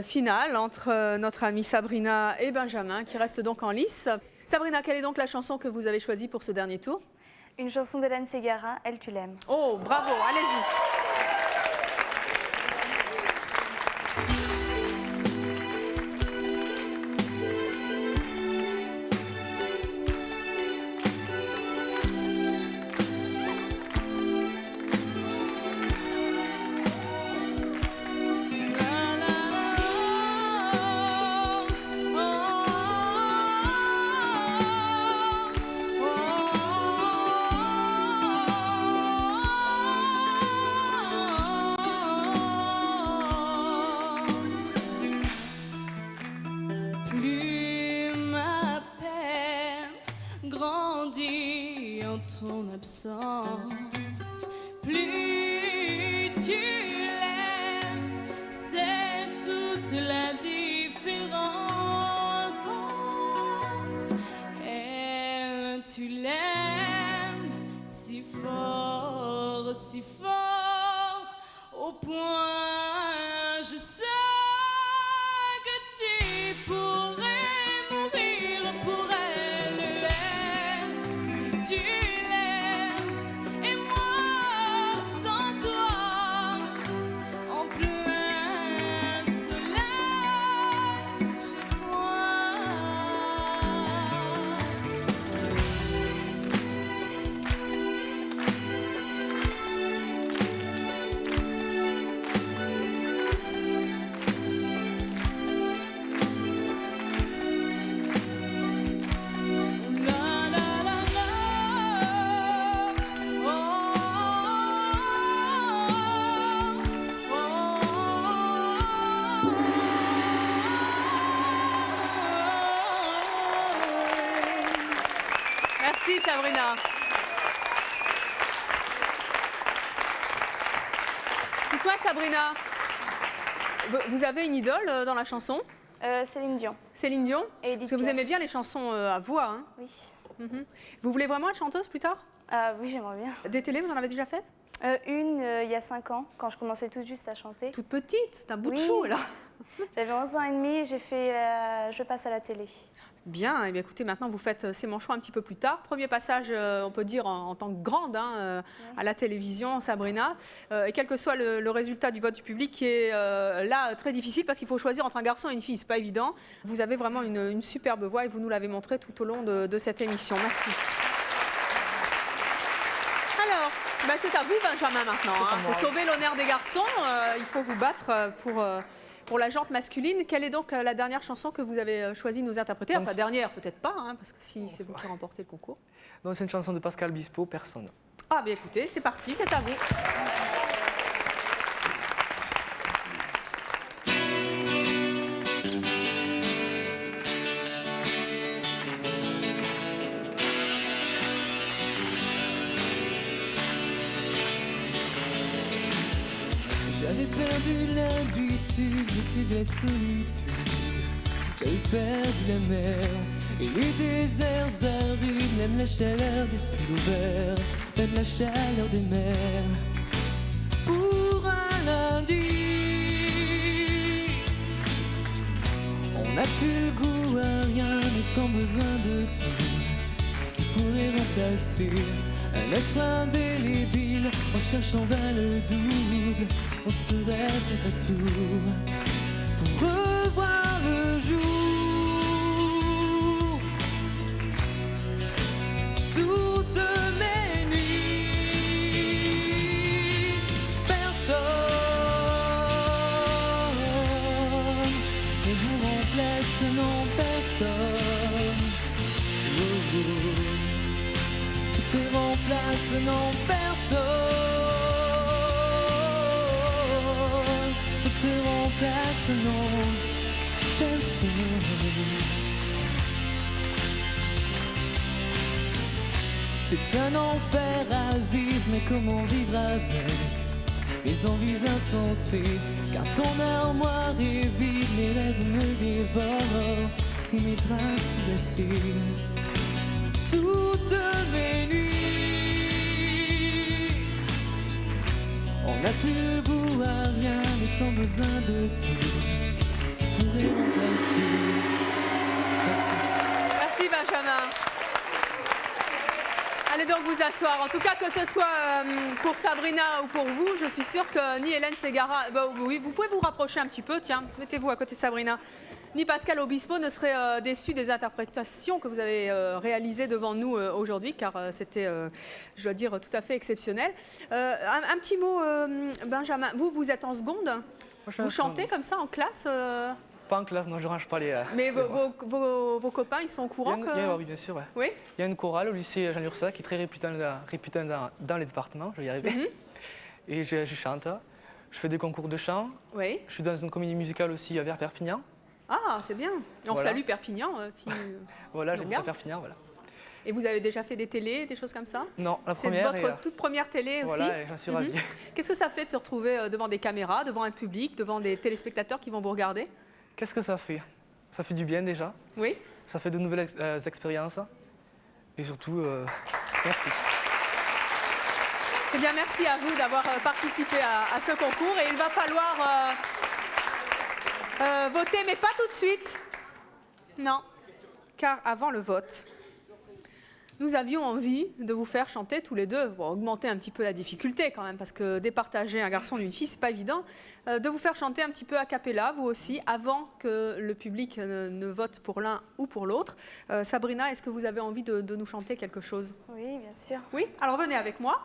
finale entre notre amie Sabrina et Benjamin, qui reste donc en lice. Sabrina, quelle est donc la chanson que vous avez choisie pour ce dernier tour? Une chanson d'Hélène Ségara, Elle tu l'aimes. Oh, bravo, allez-y. Ton absence, plus tu l'aimes, c'est si fort au point je sais que tu pourrais mourir pour elle. Tu l'aimes et moi sans toi en plein soleil j'ai froid. Merci Sabrina. C'est quoi Sabrina? Vous avez une idole dans la chanson? Céline Dion. Céline Dion? Et Edith Parce que vous Piaf. aimez bien les chansons à voix, hein? Oui. Vous voulez vraiment être chanteuse plus tard? Oui, j'aimerais bien. Des télés, vous en avez déjà faites? Une, il y a 5 ans, quand je commençais tout juste à chanter. Toute petite, c'est un bout de chou, là. J'avais 11 ans et demi, j'ai fait Je passe à la télé. Bien, eh bien, écoutez, maintenant vous faites C'est mon choix un petit peu plus tard. Premier passage, on peut dire, en tant que grande à la télévision, Sabrina. Et quel que soit le résultat du vote du public, qui est là très difficile parce qu'il faut choisir entre un garçon et une fille, c'est pas évident. Vous avez vraiment une superbe voix et vous nous l'avez montré tout au long de cette émission. Merci. Alors, c'est à vous, Benjamin, maintenant. Il faut sauver l'honneur des garçons. Il faut vous battre pour la jante masculine. Quelle est donc la dernière chanson que vous avez choisi de nous interpréter? Enfin, dernière, peut-être pas, parce que si c'est vous qui remportez le concours. Donc, c'est une chanson de Pascal Bispo, Personne. Ah, bien écoutez, c'est parti, c'est à vous. J'avais perdu l'habitude de la solitude. J'avais perdu la mer et les déserts arides. Même la chaleur des pôles ouverts, même la chaleur des mers. Pour un lundi, on n'a plus le goût à rien, n'étant besoin de tout. Ce qui pourrait remplacer un être indélébile. En cherchant vers le double, on serait prêt à tout pour revoir le jour. Toutes mes nuits, personne ne vous remplace, non personne. Oh, oh. Te remplace, non personne. Te remplace, non personne. C'est un enfer à vivre, mais comment vivre avec mes envies insensées? Car ton armoire est vide, mes rêves me dévorent et mes traces blessées. Toutes mes nuits, on n'a plus le goût à rien, n'étant besoin de tout ce qui pourrait remplacer. Merci. Merci Benjamin. Allez donc vous asseoir. En tout cas, que ce soit pour Sabrina ou pour vous, je suis sûre que ni Hélène Ségara, oui, vous pouvez vous rapprocher un petit peu, tiens, mettez-vous à côté de Sabrina, ni Pascal Obispo ne seraient déçus des interprétations que vous avez réalisées devant nous aujourd'hui, car c'était, je dois dire, tout à fait exceptionnel. Un petit mot, Benjamin, vous êtes en seconde? Vous chantez comme ça en classe Pas en classe, non, je range pas les... Mais vos copains, ils sont au courant Oui, bien sûr. Ouais. Oui. Il y a une chorale au lycée Jean Lursac qui est très réputée dans les départements, je vais y arriver. Et je chante. Je fais des concours de chant. Oui. Je suis dans une comédie musicale aussi vers Perpignan. Ah, c'est bien. On Voilà. salue Perpignan. Si voilà, j'habite à Perpignan, voilà. Et vous avez déjà fait des télés, des choses comme ça? Non, la première. C'est votre toute première télé aussi? Voilà, et j'en suis ravi. Qu'est-ce que ça fait de se retrouver devant des caméras, devant un public, devant des téléspectateurs qui vont vous regarder? Qu'est-ce que ça fait? Ça fait du bien déjà. Oui. Ça fait de nouvelles expériences. Et surtout, merci. Eh bien, merci à vous d'avoir participé à ce concours. Et il va falloir voter, mais pas tout de suite. Non, car avant le vote, nous avions envie de vous faire chanter tous les deux, pour augmenter un petit peu la difficulté quand même, parce que départager un garçon d'une fille, c'est pas évident, de vous faire chanter un petit peu a cappella, vous aussi, avant que le public ne vote pour l'un ou pour l'autre. Sabrina, est-ce que vous avez envie de nous chanter quelque chose? Oui, bien sûr. Oui, alors venez avec moi.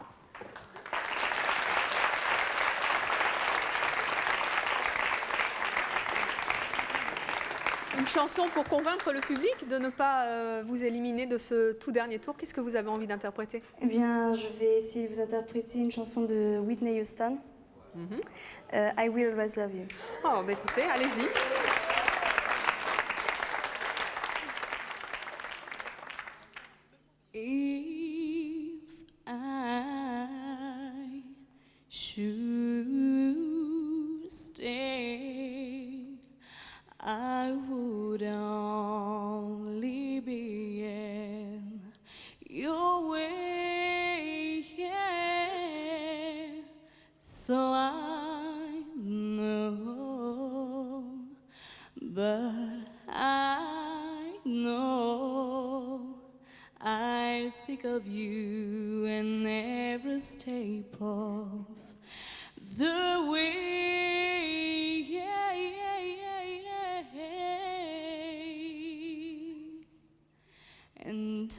Une chanson pour convaincre le public de ne pas vous éliminer de ce tout dernier tour. Qu'est-ce que vous avez envie d'interpréter? Eh bien, je vais essayer de vous interpréter une chanson de Whitney Houston. I Will Always Love You. Oh, bah écoutez, allez-y. If I should stay, I would only be in your way, yeah. So I know, but I know I think of you in every step of the way, yeah, yeah, yeah, yeah. And I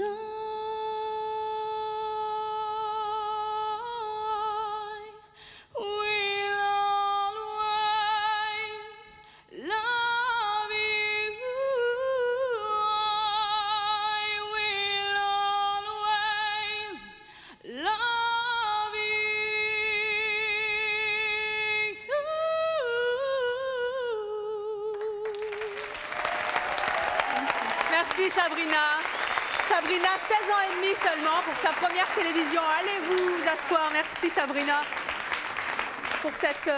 will always love you. I will always love you. Merci Sabrina. Sabrina, 16 ans et demi seulement pour sa première télévision. Allez vous asseoir. Merci Sabrina pour cette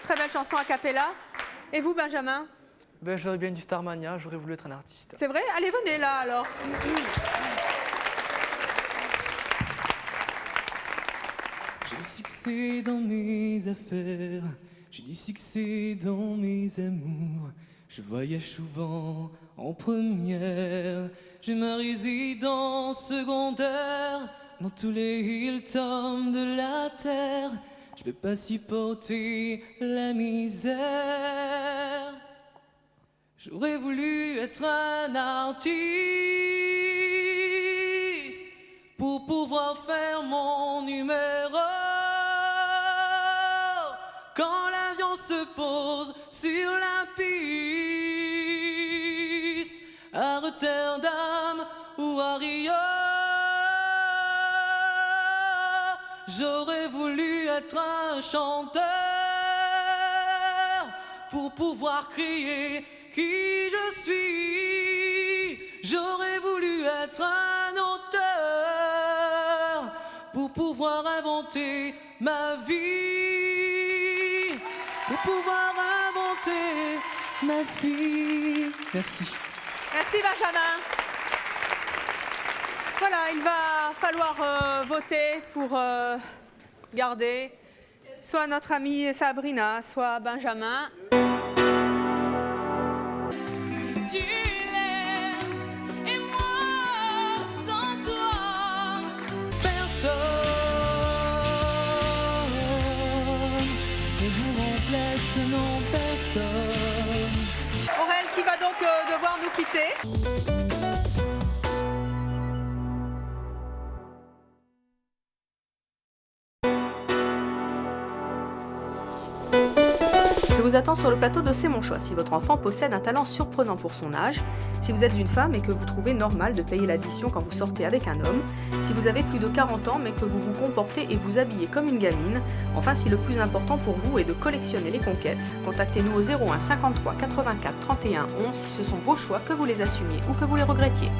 très belle chanson a cappella. Et vous Benjamin? Ben, j'aurais bien du Starmania, j'aurais voulu être un artiste. C'est vrai? Allez, venez là alors. J'ai du succès dans mes affaires, j'ai du succès dans mes amours. Je voyage souvent en première, j'ai ma résidence secondaire dans tous les Hilton de la terre. Je peux pas supporter la misère. J'aurais voulu être un artiste pour pouvoir faire mon numéro. Quand l'avion se pose sur la piste, à Rotterdam ou à Rio, j'aurais voulu être un chanteur pour pouvoir crier qui je suis. J'aurais voulu être un auteur pour pouvoir inventer ma vie, pour pouvoir inventer ma vie. Merci. Merci Benjamin. Voilà, il va falloir voter pour garder soit notre amie Sabrina, soit Benjamin. Tu l'aimes et moi sans toi personne ne vous remplace, non personne. Aurel qui va donc devoir nous quitter. Je vous attends sur le plateau de C'est mon choix si votre enfant possède un talent surprenant pour son âge, si vous êtes une femme et que vous trouvez normal de payer l'addition quand vous sortez avec un homme, si vous avez plus de 40 ans mais que vous vous comportez et vous habillez comme une gamine, enfin si le plus important pour vous est de collectionner les conquêtes, contactez-nous au 01 53 84 31 11 si ce sont vos choix, que vous les assumiez ou que vous les regrettiez.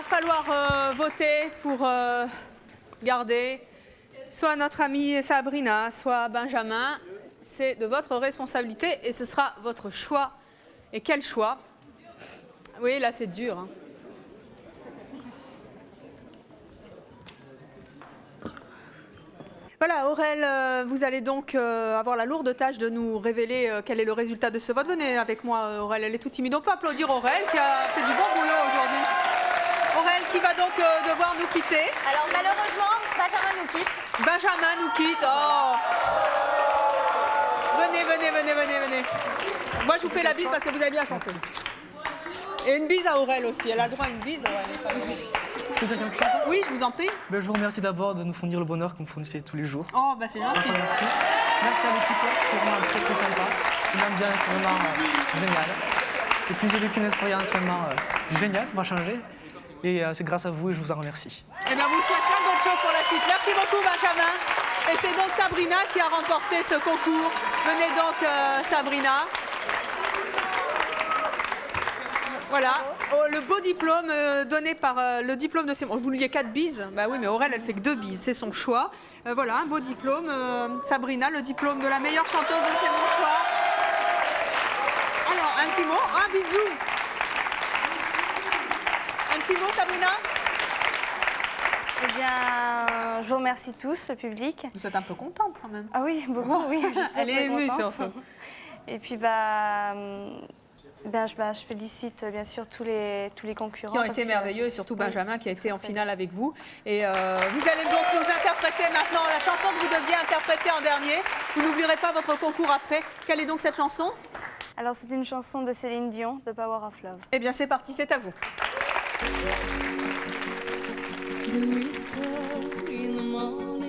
Falloir voter pour garder soit notre amie Sabrina, soit Benjamin. C'est de votre responsabilité et ce sera votre choix. Et quel choix? Oui, là c'est dur. Hein. Voilà, Aurel, vous allez donc avoir la lourde tâche de nous révéler quel est le résultat de ce vote. Venez avec moi, Aurel, elle est toute timide. On peut applaudir Aurel qui a fait du bon boulot aujourd'hui. Aurel qui va donc devoir nous quitter. Alors malheureusement, Benjamin nous quitte. Benjamin nous quitte, oh. Venez. Moi je vous fais la bise parce que vous avez bien chanté. Et une bise à Aurel aussi, elle a le droit à une bise, Aurel. Oui, je vous en prie. Je vous remercie d'abord de nous fournir le bonheur que vous fournissez tous les jours. Oh, bah c'est gentil. Enfin, merci. Merci à l'équipe, c'est vraiment très sympa. L'ambiance c'est vraiment génial. Et puis j'ai vécu une expérience vraiment géniale, on va changer. Et c'est grâce à vous et je vous en remercie. Eh bien, vous souhaite plein de bonnes choses pour la suite. Merci beaucoup, Benjamin. Et c'est donc Sabrina qui a remporté ce concours. Venez donc, Sabrina. Voilà, le beau diplôme donné par le diplôme de ses... Vous vouliez 4 bises? Bah oui, mais Aurel, elle fait que 2 bises, c'est son choix. Voilà, un beau diplôme. Sabrina, le diplôme de la meilleure chanteuse de C'est mon choix. Alors, un petit mot, un bisou. Un petit mot, Sabrina? Eh bien, je vous remercie tous, le public. Vous êtes un peu contente quand même. Ah oui, beaucoup, oui. Elle est émue surtout. Et puis, je félicite bien sûr tous les concurrents. Qui ont été merveilleux et surtout Benjamin qui a été en finale avec vous. Et vous allez donc nous interpréter maintenant la chanson que vous deviez interpréter en dernier. Vous n'oublierez pas votre concours après. Quelle est donc cette chanson? Alors c'est une chanson de Céline Dion, The Power of Love. Eh bien c'est parti, c'est à vous. The whisper in the morning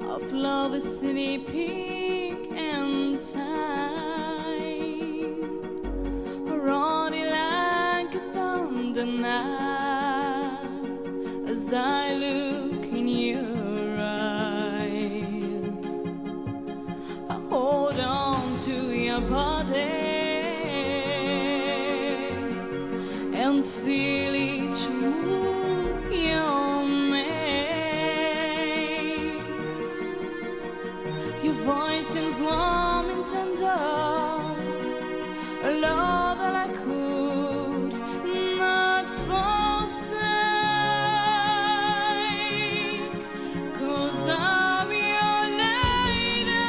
of love is sleeping and time, running like a thunder now as I look in your eyes. I hold on to your body and feel each move you make. Your voice is warm and tender, a love that I could not forsake, 'cause I'm your lady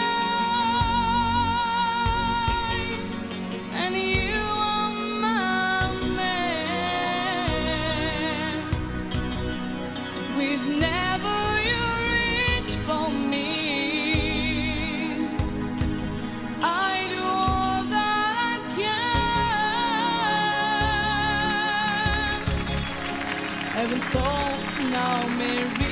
and you are my man. With never you reach for me, I do all that I can. Haven't thought now, Mary.